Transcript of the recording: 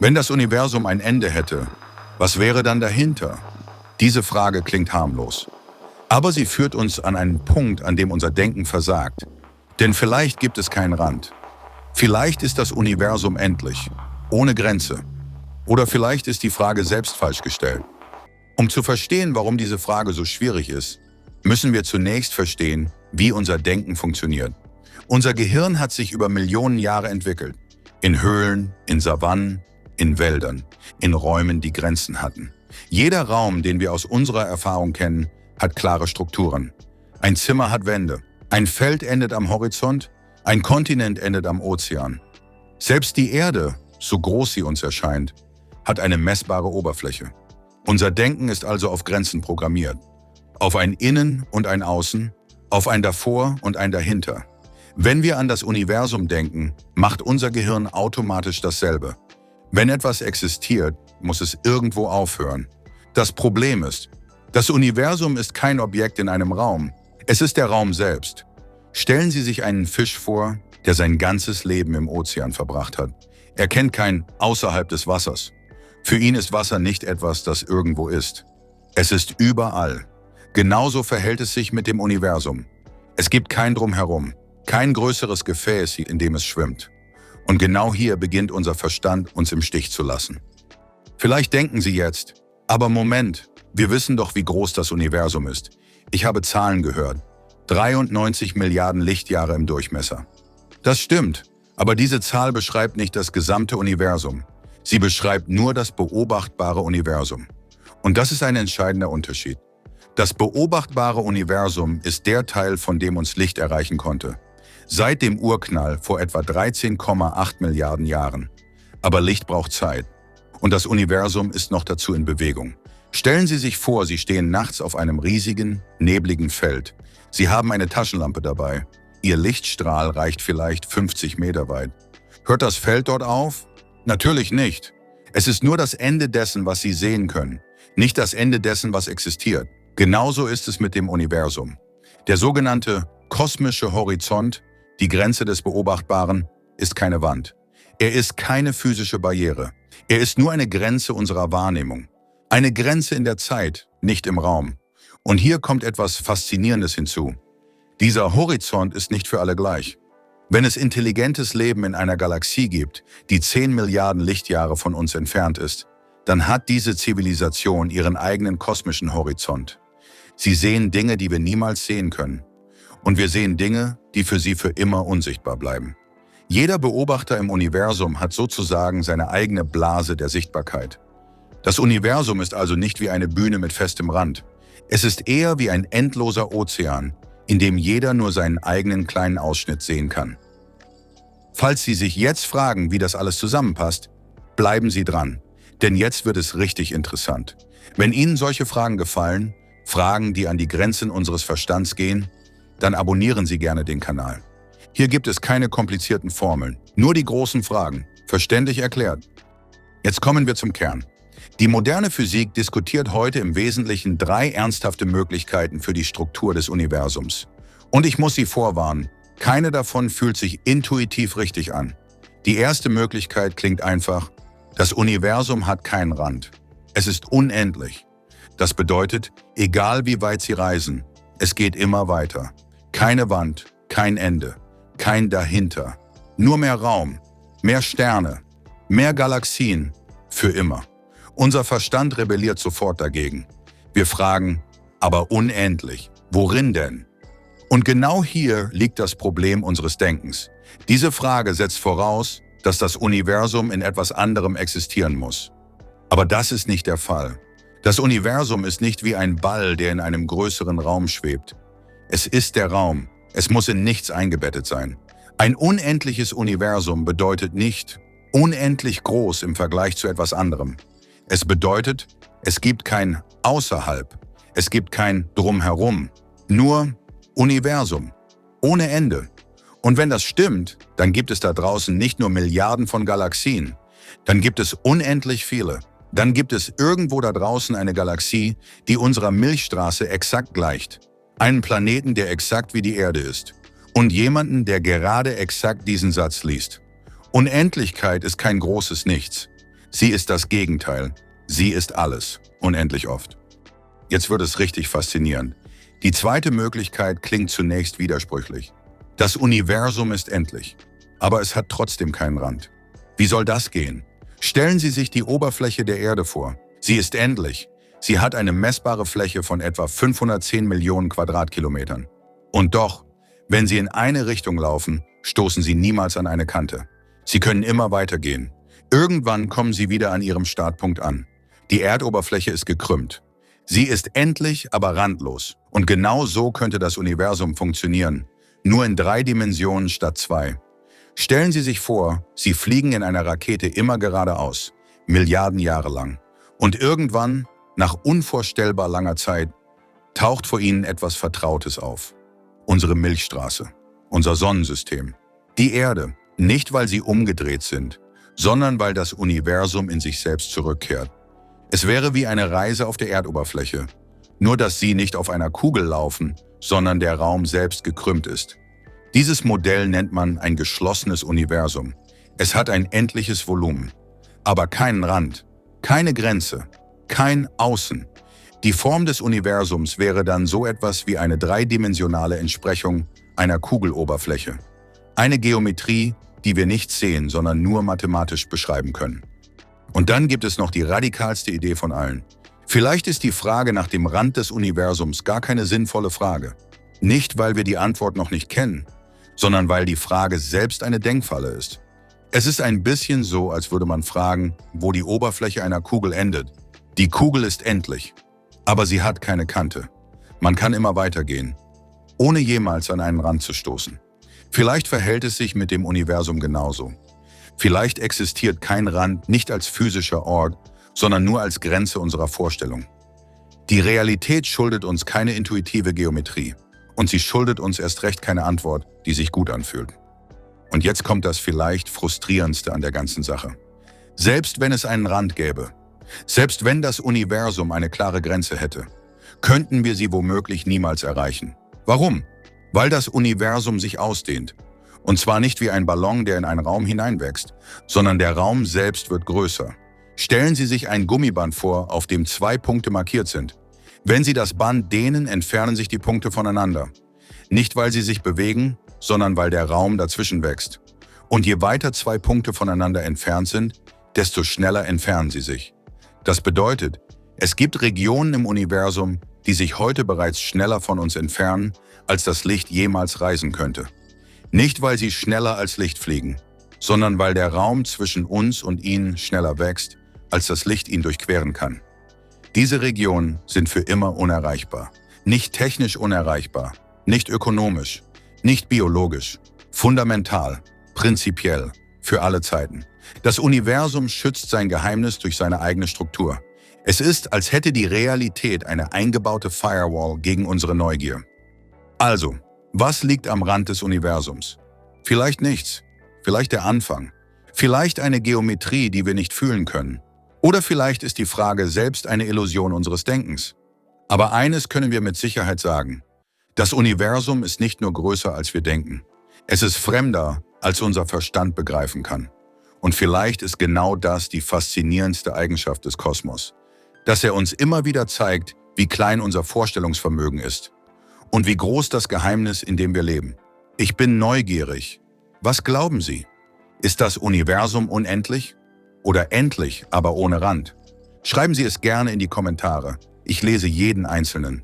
Wenn das Universum ein Ende hätte, was wäre dann dahinter? Diese Frage klingt harmlos. Aber sie führt uns an einen Punkt, an dem unser Denken versagt. Denn vielleicht gibt es keinen Rand. Vielleicht ist das Universum endlich, ohne Grenze. Oder vielleicht ist die Frage selbst falsch gestellt. Um zu verstehen, warum diese Frage so schwierig ist, müssen wir zunächst verstehen, wie unser Denken funktioniert. Unser Gehirn hat sich über Millionen Jahre entwickelt. In Höhlen, in Savannen, in Wäldern, in Räumen, die Grenzen hatten. Jeder Raum, den wir aus unserer Erfahrung kennen, hat klare Strukturen. Ein Zimmer hat Wände. Ein Feld endet am Horizont. Ein Kontinent endet am Ozean. Selbst die Erde, so groß sie uns erscheint, hat eine messbare Oberfläche. Unser Denken ist also auf Grenzen programmiert. Auf ein Innen und ein Außen, auf ein Davor und ein Dahinter. Wenn wir an das Universum denken, macht unser Gehirn automatisch dasselbe. Wenn etwas existiert, muss es irgendwo aufhören. Das Problem ist, das Universum ist kein Objekt in einem Raum. Es ist der Raum selbst. Stellen Sie sich einen Fisch vor, der sein ganzes Leben im Ozean verbracht hat. Er kennt kein außerhalb des Wassers. Für ihn ist Wasser nicht etwas, das irgendwo ist. Es ist überall. Genauso verhält es sich mit dem Universum. Es gibt kein Drumherum, kein größeres Gefäß, in dem es schwimmt. Und genau hier beginnt unser Verstand, uns im Stich zu lassen. Vielleicht denken Sie jetzt, aber Moment, wir wissen doch, wie groß das Universum ist. Ich habe Zahlen gehört. 93 Milliarden Lichtjahre im Durchmesser. Das stimmt, aber diese Zahl beschreibt nicht das gesamte Universum. Sie beschreibt nur das beobachtbare Universum. Und das ist ein entscheidender Unterschied. Das beobachtbare Universum ist der Teil, von dem uns Licht erreichen konnte. Seit dem Urknall vor etwa 13,8 Milliarden Jahren. Aber Licht braucht Zeit. Und das Universum ist noch dazu in Bewegung. Stellen Sie sich vor, Sie stehen nachts auf einem riesigen, nebligen Feld. Sie haben eine Taschenlampe dabei. Ihr Lichtstrahl reicht vielleicht 50 Meter weit. Hört das Feld dort auf? Natürlich nicht. Es ist nur das Ende dessen, was Sie sehen können, nicht das Ende dessen, was existiert. Genauso ist es mit dem Universum. Der sogenannte kosmische Horizont, die Grenze des Beobachtbaren, ist keine Wand. Er ist keine physische Barriere. Er ist nur eine Grenze unserer Wahrnehmung. Eine Grenze in der Zeit, nicht im Raum. Und hier kommt etwas Faszinierendes hinzu. Dieser Horizont ist nicht für alle gleich. Wenn es intelligentes Leben in einer Galaxie gibt, die 10 Milliarden Lichtjahre von uns entfernt ist, dann hat diese Zivilisation ihren eigenen kosmischen Horizont. Sie sehen Dinge, die wir niemals sehen können. Und wir sehen Dinge, die für sie für immer unsichtbar bleiben. Jeder Beobachter im Universum hat sozusagen seine eigene Blase der Sichtbarkeit. Das Universum ist also nicht wie eine Bühne mit festem Rand. Es ist eher wie ein endloser Ozean, in dem jeder nur seinen eigenen kleinen Ausschnitt sehen kann. Falls Sie sich jetzt fragen, wie das alles zusammenpasst, bleiben Sie dran, denn jetzt wird es richtig interessant. Wenn Ihnen solche Fragen gefallen, Fragen, die an die Grenzen unseres Verstands gehen, dann abonnieren Sie gerne den Kanal. Hier gibt es keine komplizierten Formeln, nur die großen Fragen, verständlich erklärt. Jetzt kommen wir zum Kern. Die moderne Physik diskutiert heute im Wesentlichen 3 ernsthafte Möglichkeiten für die Struktur des Universums. Und ich muss Sie vorwarnen, keine davon fühlt sich intuitiv richtig an. Die erste Möglichkeit klingt einfach: Das Universum hat keinen Rand. Es ist unendlich. Das bedeutet, egal wie weit Sie reisen, es geht immer weiter. Keine Wand, kein Ende, kein Dahinter. Nur mehr Raum, mehr Sterne, mehr Galaxien, für immer. Unser Verstand rebelliert sofort dagegen. Wir fragen, aber unendlich, worin denn? Und genau hier liegt das Problem unseres Denkens. Diese Frage setzt voraus, dass das Universum in etwas anderem existieren muss. Aber das ist nicht der Fall. Das Universum ist nicht wie ein Ball, der in einem größeren Raum schwebt. Es ist der Raum. Es muss in nichts eingebettet sein. Ein unendliches Universum bedeutet nicht unendlich groß im Vergleich zu etwas anderem. Es bedeutet, es gibt kein Außerhalb, es gibt kein Drumherum, nur Universum, ohne Ende. Und wenn das stimmt, dann gibt es da draußen nicht nur Milliarden von Galaxien, dann gibt es unendlich viele. Dann gibt es irgendwo da draußen eine Galaxie, die unserer Milchstraße exakt gleicht. Einen Planeten, der exakt wie die Erde ist. Und jemanden, der gerade exakt diesen Satz liest. Unendlichkeit ist kein großes Nichts. Sie ist das Gegenteil. Sie ist alles. Unendlich oft. Jetzt wird es richtig faszinierend. Die zweite Möglichkeit klingt zunächst widersprüchlich. Das Universum ist endlich, aber es hat trotzdem keinen Rand. Wie soll das gehen? Stellen Sie sich die Oberfläche der Erde vor. Sie ist endlich. Sie hat eine messbare Fläche von etwa 510 Millionen Quadratkilometern. Und doch, wenn Sie in eine Richtung laufen, stoßen Sie niemals an eine Kante. Sie können immer weitergehen. Irgendwann kommen Sie wieder an Ihrem Startpunkt an. Die Erdoberfläche ist gekrümmt. Sie ist endlich, aber randlos. Und genau so könnte das Universum funktionieren. Nur in 3 Dimensionen statt 2. Stellen Sie sich vor, Sie fliegen in einer Rakete immer geradeaus, Milliarden Jahre lang. Und irgendwann, nach unvorstellbar langer Zeit, taucht vor Ihnen etwas Vertrautes auf. Unsere Milchstraße, unser Sonnensystem, die Erde. Nicht, weil sie umgedreht sind, sondern weil das Universum in sich selbst zurückkehrt. Es wäre wie eine Reise auf der Erdoberfläche, nur dass Sie nicht auf einer Kugel laufen, sondern der Raum selbst gekrümmt ist. Dieses Modell nennt man ein geschlossenes Universum. Es hat ein endliches Volumen, aber keinen Rand, keine Grenze, kein Außen. Die Form des Universums wäre dann so etwas wie eine dreidimensionale Entsprechung einer Kugeloberfläche. Eine Geometrie, die wir nicht sehen, sondern nur mathematisch beschreiben können. Und dann gibt es noch die radikalste Idee von allen. Vielleicht ist die Frage nach dem Rand des Universums gar keine sinnvolle Frage. Nicht, weil wir die Antwort noch nicht kennen, sondern weil die Frage selbst eine Denkfalle ist. Es ist ein bisschen so, als würde man fragen, wo die Oberfläche einer Kugel endet. Die Kugel ist endlich, aber sie hat keine Kante. Man kann immer weitergehen, ohne jemals an einen Rand zu stoßen. Vielleicht verhält es sich mit dem Universum genauso. Vielleicht existiert kein Rand nicht als physischer Ort, sondern nur als Grenze unserer Vorstellung. Die Realität schuldet uns keine intuitive Geometrie und sie schuldet uns erst recht keine Antwort, die sich gut anfühlt. Und jetzt kommt das vielleicht Frustrierendste an der ganzen Sache. Selbst wenn es einen Rand gäbe, selbst wenn das Universum eine klare Grenze hätte, könnten wir sie womöglich niemals erreichen. Warum? Weil das Universum sich ausdehnt. Und zwar nicht wie ein Ballon, der in einen Raum hineinwächst, sondern der Raum selbst wird größer. Stellen Sie sich ein Gummiband vor, auf dem 2 Punkte markiert sind. Wenn Sie das Band dehnen, entfernen sich die Punkte voneinander. Nicht, weil sie sich bewegen, sondern weil der Raum dazwischen wächst. Und je weiter 2 Punkte voneinander entfernt sind, desto schneller entfernen sie sich. Das bedeutet, es gibt Regionen im Universum, die sich heute bereits schneller von uns entfernen, als das Licht jemals reisen könnte. Nicht, weil sie schneller als Licht fliegen, sondern weil der Raum zwischen uns und ihnen schneller wächst, als das Licht ihn durchqueren kann. Diese Regionen sind für immer unerreichbar. Nicht technisch unerreichbar, nicht ökonomisch, nicht biologisch, fundamental, prinzipiell, für alle Zeiten. Das Universum schützt sein Geheimnis durch seine eigene Struktur. Es ist, als hätte die Realität eine eingebaute Firewall gegen unsere Neugier. Also, was liegt am Rand des Universums? Vielleicht nichts, vielleicht der Anfang, vielleicht eine Geometrie, die wir nicht fühlen können. Oder vielleicht ist die Frage selbst eine Illusion unseres Denkens. Aber eines können wir mit Sicherheit sagen. Das Universum ist nicht nur größer, als wir denken. Es ist fremder, als unser Verstand begreifen kann. Und vielleicht ist genau das die faszinierendste Eigenschaft des Kosmos. Dass er uns immer wieder zeigt, wie klein unser Vorstellungsvermögen ist. Und wie groß das Geheimnis, in dem wir leben. Ich bin neugierig. Was glauben Sie? Ist das Universum unendlich? Oder endlich, aber ohne Rand? Schreiben Sie es gerne in die Kommentare. Ich lese jeden einzelnen.